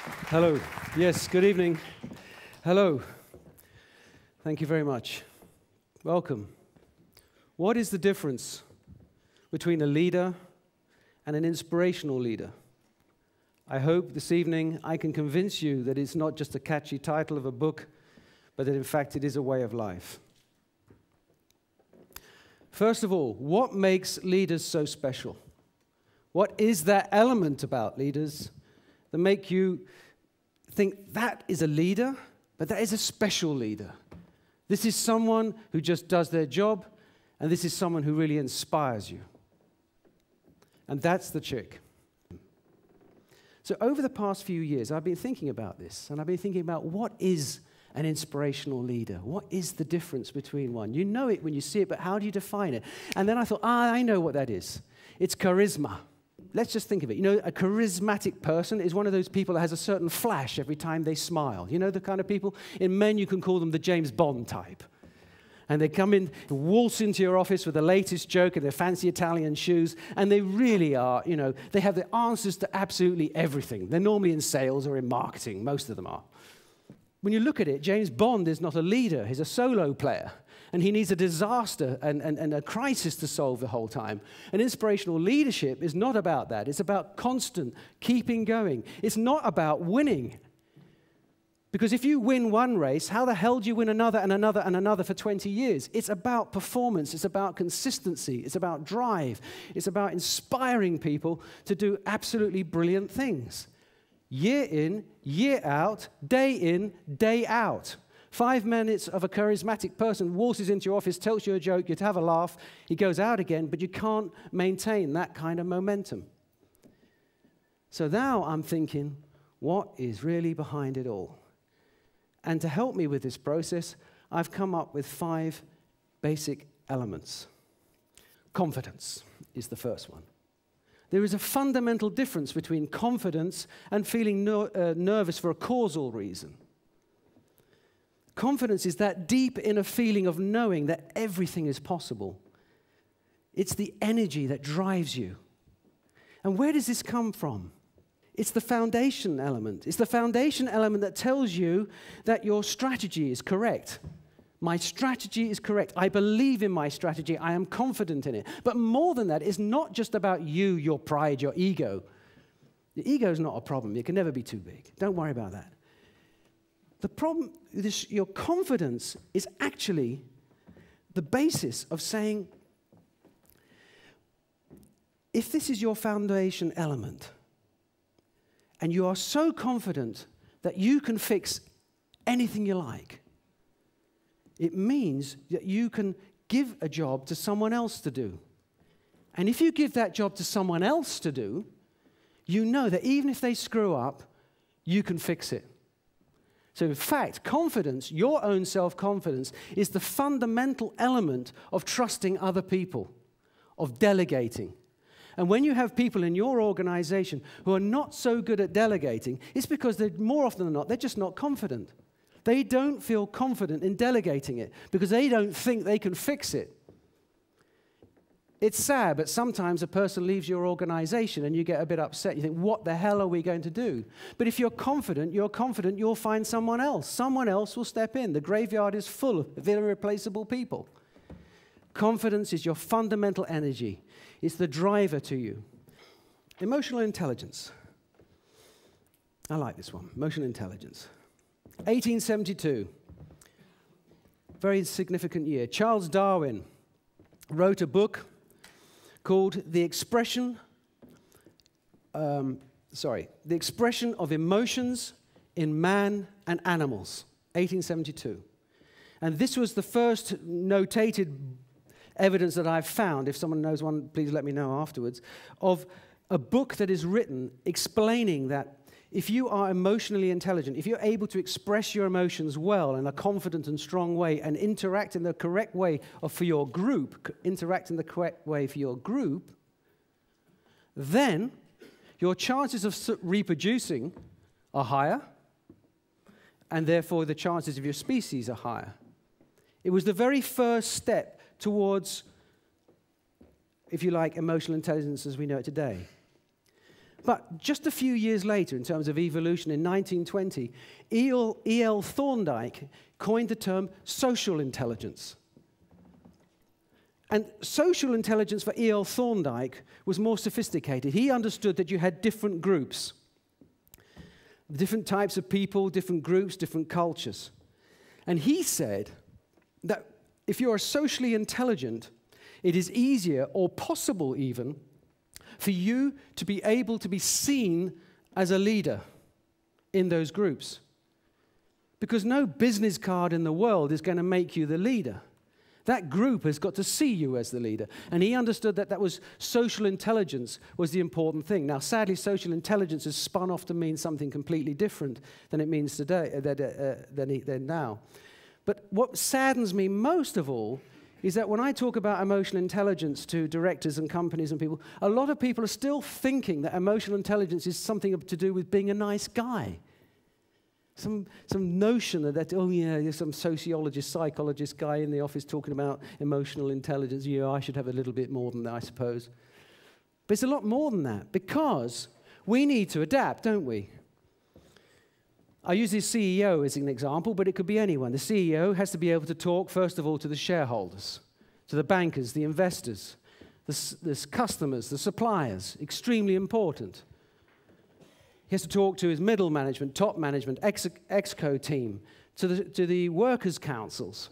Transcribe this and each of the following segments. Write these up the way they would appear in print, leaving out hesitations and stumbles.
Hello. Yes, good evening. Hello. Thank you very much. Welcome. What is the difference between a leader and an inspirational leader? I hope this evening I can convince you that it's not just a catchy title of a book, but that in fact it is a way of life. First of all, what makes leaders so special? What is that element about leaders that make you think that is a leader, but that is a special leader? This is someone who just does their job, and this is someone who really inspires you. And that's the trick. So over the past few years, I've been thinking about this, and I've been thinking about what is an inspirational leader? What is the difference between one? You know it when you see it, but how do you define it? And then I thought, I know what that is. It's charisma. Let's just think of it. You know, a charismatic person is one of those people that has a certain flash every time they smile. You know the kind of people? In men, you can call them the James Bond type. And they come in, waltz into your office with the latest joke and their fancy Italian shoes, and they really are, you know, they have the answers to absolutely everything. They're normally in sales or in marketing. Most of them are. When you look at it, James Bond is not a leader. He's a solo player. And he needs a disaster and a crisis to solve the whole time. And inspirational leadership is not about that. It's about constant keeping going. It's not about winning. Because if you win one race, how the hell do you win another and another and another for 20 years? It's about performance. It's about consistency. It's about drive. It's about inspiring people to do absolutely brilliant things. Year in, year out, day in, day out. 5 minutes of a charismatic person waltzes into your office, tells you a joke, you'd have a laugh, he goes out again, but you can't maintain that kind of momentum. So now I'm thinking, what is really behind it all? And to help me with this process, I've come up with 5 basic elements. Confidence is the first one. There is a fundamental difference between confidence and feeling nervous for a causal reason. Confidence is that deep inner feeling of knowing that everything is possible. It's the energy that drives you. And where does this come from? It's the foundation element. It's the foundation element that tells you that your strategy is correct. My strategy is correct. I believe in my strategy. I am confident in it. But more than that, it's not just about you, your pride, your ego. The ego is not a problem. It can never be too big. Don't worry about that. The problem, your confidence is actually the basis of saying, if this is your foundation element, and you are so confident that you can fix anything you like, it means that you can give a job to someone else to do. And if you give that job to someone else to do, you know that even if they screw up, you can fix it. So in fact, confidence, your own self-confidence, is the fundamental element of trusting other people, of delegating. And when you have people in your organization who are not so good at delegating, it's because more often than not, they're just not confident. They don't feel confident in delegating it because they don't think they can fix it. It's sad, but sometimes a person leaves your organization and you get a bit upset. You think, what the hell are we going to do? But if you're confident you'll find someone else. Someone else will step in. The graveyard is full of irreplaceable people. Confidence is your fundamental energy. It's the driver to you. Emotional intelligence. I like this one, emotional intelligence. 1872, very significant year. Charles Darwin wrote a book called The Expression of Emotions in Man and Animals, 1872. And this was the first notated evidence that I've found, if someone knows one, please let me know afterwards, of a book that is written explaining that if you are emotionally intelligent, if you're able to express your emotions well in a confident and strong way and interact in the correct way for your group, then your chances of reproducing are higher, and therefore the chances of your species are higher. It was the very first step towards, if you like, emotional intelligence as we know it today. But just a few years later, in terms of evolution, in 1920, E.L. Thorndike coined the term social intelligence. And social intelligence for E.L. Thorndike was more sophisticated. He understood that you had different groups, different types of people, different groups, different cultures. And he said that if you are socially intelligent, it is easier, or possible even, for you to be able to be seen as a leader in those groups. Because no business card in the world is going to make you the leader. That group has got to see you as the leader. And he understood that was social intelligence was the important thing. Now, sadly, social intelligence has spun off to mean something completely different than it means today, than now. But what saddens me most of all is that when I talk about emotional intelligence to directors and companies and people, a lot of people are still thinking that emotional intelligence is something to do with being a nice guy. Some notion that, oh yeah, there's some sociologist, psychologist guy in the office talking about emotional intelligence. Yeah, I should have a little bit more than that, I suppose. But it's a lot more than that, because we need to adapt, don't we? I use the CEO as an example, but it could be anyone. The CEO has to be able to talk, first of all, to the shareholders, to the bankers, the investors, the customers, the suppliers. Extremely important. He has to talk to his middle management, top management, exco team, to the workers' councils,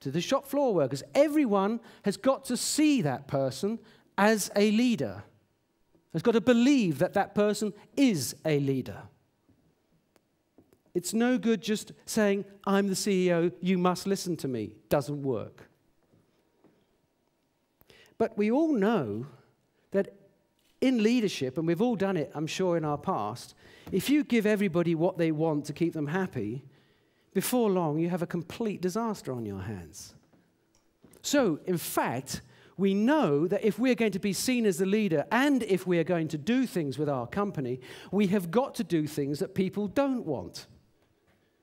to the shop floor workers. Everyone has got to see that person as a leader. Has got to believe that that person is a leader. It's no good just saying, I'm the CEO, you must listen to me. Doesn't work. But we all know that in leadership, and we've all done it, I'm sure, in our past, if you give everybody what they want to keep them happy, before long you have a complete disaster on your hands. So, in fact, we know that if we're going to be seen as the leader and if we're going to do things with our company, we have got to do things that people don't want.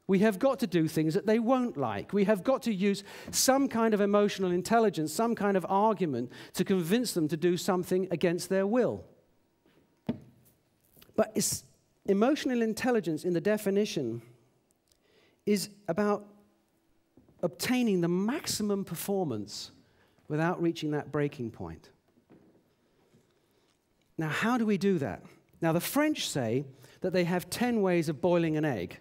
We have got to do things that they won't like. We have got to use some kind of emotional intelligence, some kind of argument to convince them to do something against their will. But emotional intelligence, in the definition, is about obtaining the maximum performance without reaching that breaking point. Now, how do we do that? Now, the French say that they have 10 ways of boiling an egg.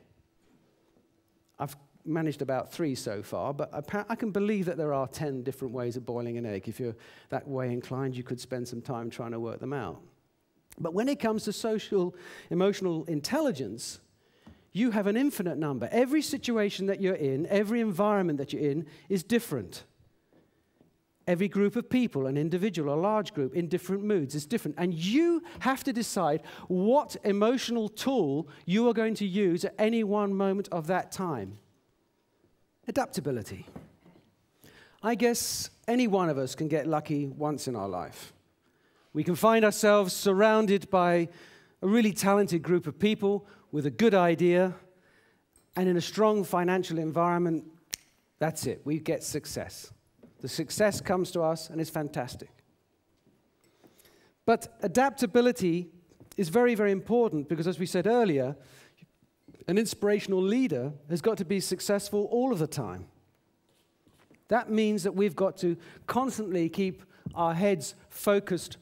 I've managed about 3 so far, but I can believe that there are 10 different ways of boiling an egg. If you're that way inclined, you could spend some time trying to work them out. But when it comes to social, emotional intelligence, you have an infinite number. Every situation that you're in, every environment that you're in is different. Every group of people, an individual, a large group, in different moods is different. And you have to decide what emotional tool you are going to use at any one moment of that time. Adaptability. I guess any one of us can get lucky once in our life. We can find ourselves surrounded by a really talented group of people with a good idea, and in a strong financial environment, that's it. We get success. The success comes to us, and it's fantastic. But adaptability is very, very important because, as we said earlier, an inspirational leader has got to be successful all of the time. That means that we've got to constantly keep our heads focused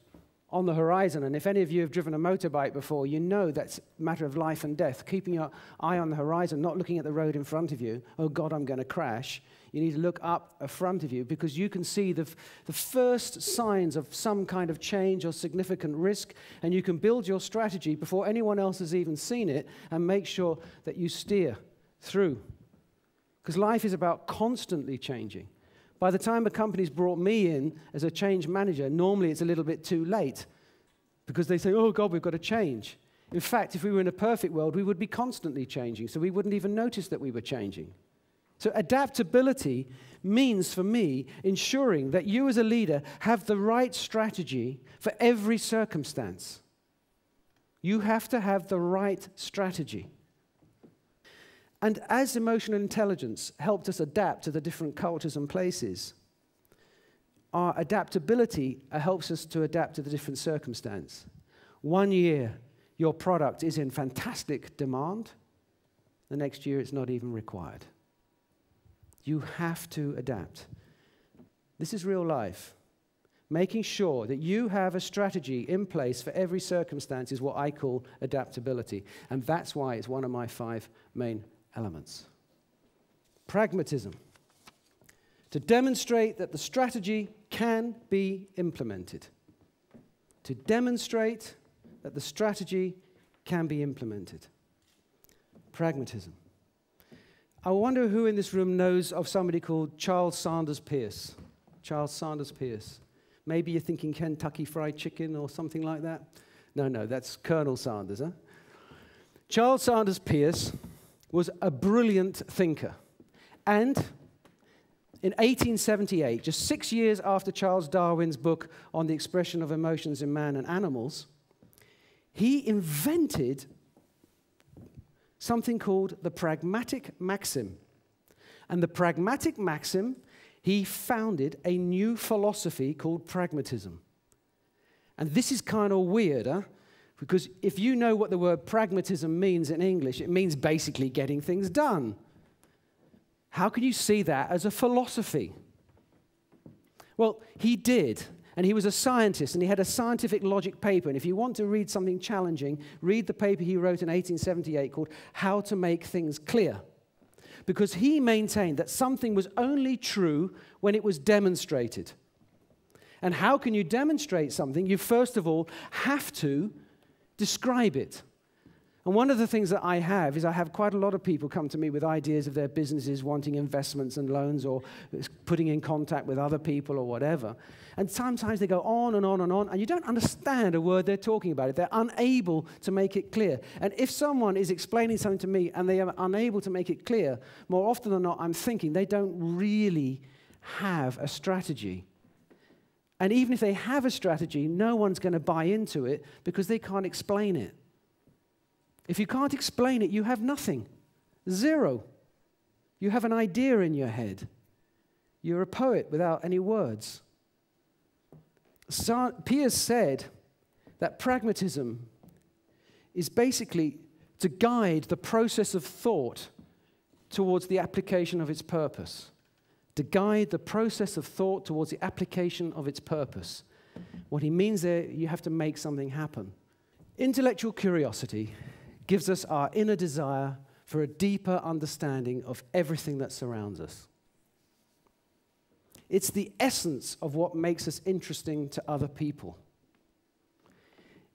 on the horizon. And if any of you have driven a motorbike before, you know that's a matter of life and death. Keeping your eye on the horizon, not looking at the road in front of you. Oh, God, I'm going to crash. You need to look up in front of you because you can see the first signs of some kind of change or significant risk, and you can build your strategy before anyone else has even seen it and make sure that you steer through. Because life is about constantly changing. By the time a company's brought me in as a change manager, normally it's a little bit too late because they say, oh, God, we've got to change. In fact, if we were in a perfect world, we would be constantly changing, so we wouldn't even notice that we were changing. So adaptability means, for me, ensuring that you as a leader have the right strategy for every circumstance. You have to have the right strategy. And as emotional intelligence helped us adapt to the different cultures and places, our adaptability helps us to adapt to the different circumstance. One year, your product is in fantastic demand. The next year, it's not even required. You have to adapt. This is real life. Making sure that you have a strategy in place for every circumstance is what I call adaptability. And that's why it's one of my 5 main elements. Pragmatism. To demonstrate that the strategy can be implemented. To demonstrate that the strategy can be implemented. Pragmatism. I wonder who in this room knows of somebody called Charles Sanders Peirce. Charles Sanders Peirce. Maybe you're thinking Kentucky Fried Chicken or something like that. No, that's Colonel Sanders. Huh? Charles Sanders Peirce was a brilliant thinker. And in 1878, just 6 years after Charles Darwin's book on the expression of emotions in man and animals, he invented something called the pragmatic maxim. And the pragmatic maxim, he founded a new philosophy called pragmatism. And this is kind of weird, huh? Because if you know what the word pragmatism means in English, it means basically getting things done. How can you see that as a philosophy? Well, he did. And he was a scientist, and he had a scientific logic paper. And if you want to read something challenging, read the paper he wrote in 1878 called How to Make Things Clear. Because he maintained that something was only true when it was demonstrated. And how can you demonstrate something? You first of all have to describe it. And one of the things that I have is I have quite a lot of people come to me with ideas of their businesses, wanting investments and loans or putting in contact with other people or whatever. And sometimes they go on and on and on, and you don't understand a word they're talking about. They're unable to make it clear. And if someone is explaining something to me and they are unable to make it clear, more often than not, I'm thinking they don't really have a strategy. And even if they have a strategy, no one's going to buy into it because they can't explain it. If you can't explain it, you have nothing. Zero. You have an idea in your head. You're a poet without any words. Peirce said that pragmatism is basically to guide the process of thought towards the application of its purpose. To guide the process of thought towards the application of its purpose. What he means there, you have to make something happen. Intellectual curiosity gives us our inner desire for a deeper understanding of everything that surrounds us. It's the essence of what makes us interesting to other people.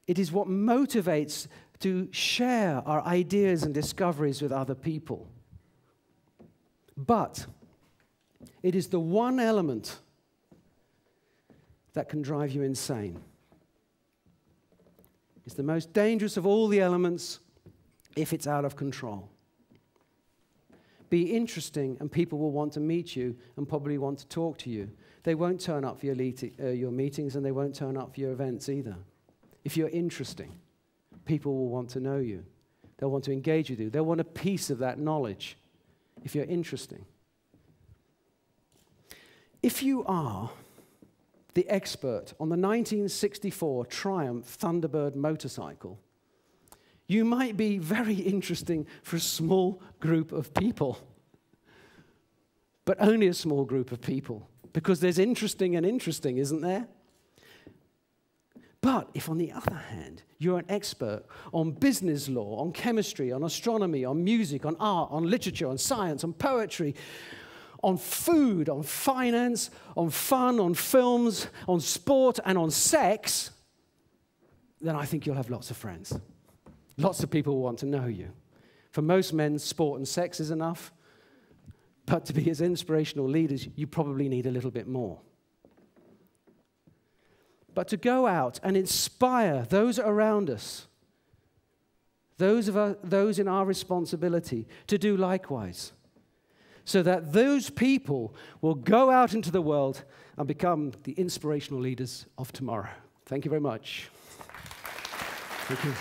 It is what motivates to share our ideas and discoveries with other people. But it is the one element that can drive you insane. It's the most dangerous of all the elements if it's out of control. Be interesting, and people will want to meet you and probably want to talk to you. They won't turn up for your meetings, and they won't turn up for your events either. If you're interesting, people will want to know you. They'll want to engage with you. They'll want a piece of that knowledge if you're interesting. If you are the expert on the 1964 Triumph Thunderbird motorcycle, you might be very interesting for a small group of people. But only a small group of people. Because there's interesting and interesting, isn't there? But if, on the other hand, you're an expert on business law, on chemistry, on astronomy, on music, on art, on literature, on science, on poetry, on food, on finance, on fun, on films, on sport, and on sex, then I think you'll have lots of friends. Lots of people will want to know you. For most men, sport and sex is enough. But to be as inspirational leaders, you probably need a little bit more. But to go out and inspire those around us, those in our responsibility, to do likewise, so that those people will go out into the world and become the inspirational leaders of tomorrow. Thank you very much. Thank you.